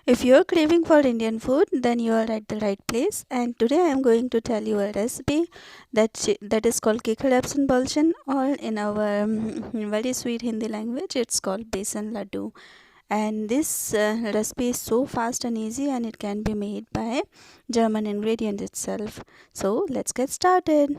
If you're craving for Indian food, then you are at the right place. And today I am going to tell you a recipe that is called Kichererbsen Bällchen, or in our very sweet Hindi language, it's called Besan laddu. And this recipe is so fast and easy, and it can be made by German ingredient itself. So let's get started.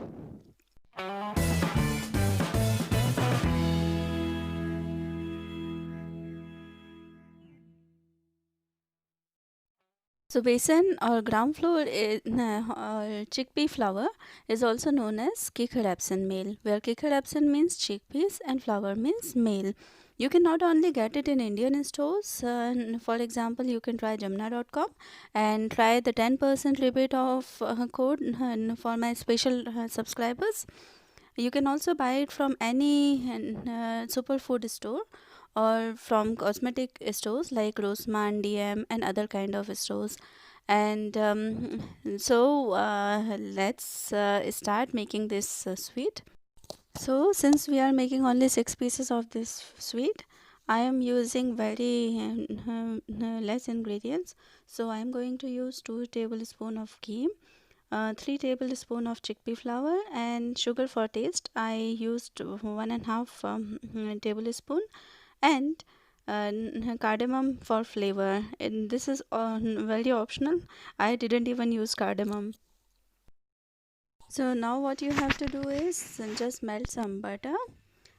So besan or gram flour or chickpea flour is also known as Kichererbsen meal, where Kichererbsen means chickpeas and flour means meal. You can not only get it in Indian stores, for example, you can try jamna.com and try the 10% rebate of code for my special subscribers. You can also buy it from any superfood store or from cosmetic stores like Rossmann, DM, and other kind of stores. And let's start making this sweet. So since we are making only 6 pieces of this sweet, I am using very less ingredients. So I am going to use 2 tablespoons of ghee, 3 tablespoons of chickpea flour, and sugar for taste. I used 1.5 tablespoon, and cardamom for flavor. And this is very optional. I didn't even use cardamom. So now what you have to do is just melt some butter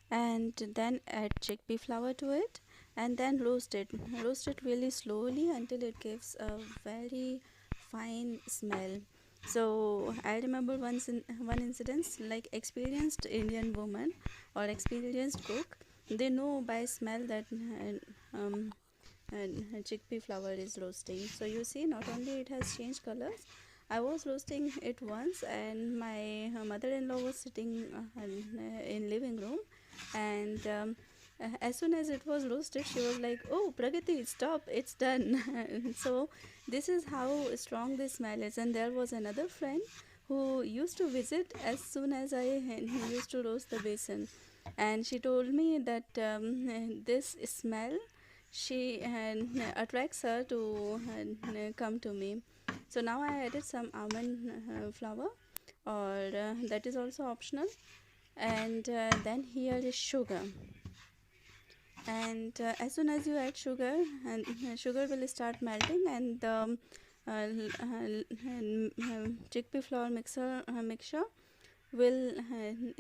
and then add chickpea flour to it, and then roast it really slowly until it gives a very fine smell. So I remember one incident, like experienced Indian woman or experienced cook, they know by smell that chickpea flour is roasting. So you see, not only it has changed colors, I was roasting it once, and my mother-in-law was sitting in living room, and as soon as it was roasted, she was like, "Oh, Pragati, stop! It's done." So this is how strong this smell is. And there was another friend who used to visit as soon as I used to roast the besan, and she told me that this smell she attracts her to come to me. So now I added some almond flour, or that is also optional, and then here is sugar. And as soon as you add sugar, and sugar will start melting, and the chickpea flour mixture will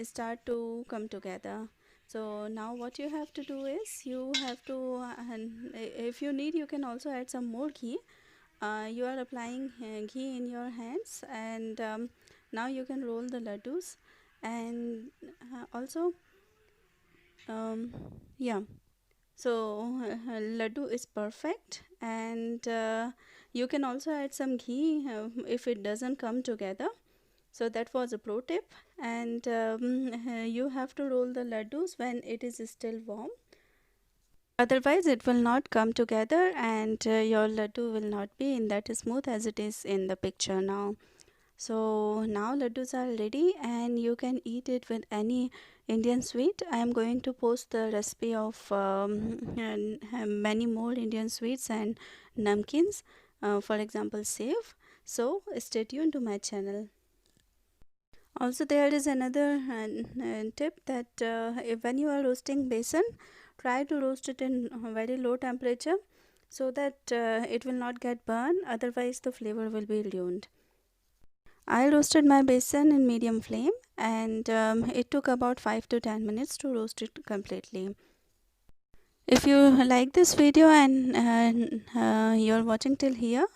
start to come together. So now what you have to do is you have to if you need, you can also add some more ghee. You are applying ghee in your hands, and now you can roll the laddus. And also yeah, so laddu is perfect. And you can also add some ghee if it doesn't come together. So that was a pro tip. And you have to roll the laddus when it is still warm, otherwise it will not come together, and your laddu will not be in that smooth as it is in the picture now. So now laddus are ready, and you can eat it with any Indian sweet. I am going to post the recipe of many more Indian sweets and namkins, for example save. So stay tuned to my channel. Also, there is another tip that if when you are roasting besan, try to roast it in very low temperature, so that it will not get burned, otherwise the flavor will be ruined. I roasted my besan in medium flame, and it took about 5 to 10 minutes to roast it completely. If you like this video and you're watching till here,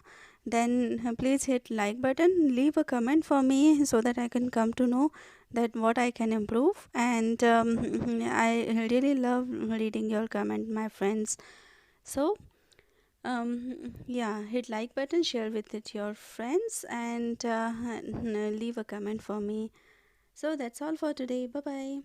then please hit like button, leave a comment for me so that I can come to know that what I can improve. And I really love reading your comment, my friends. So yeah, hit like button, share with it your friends, and leave a comment for me. So that's all for today. Bye bye.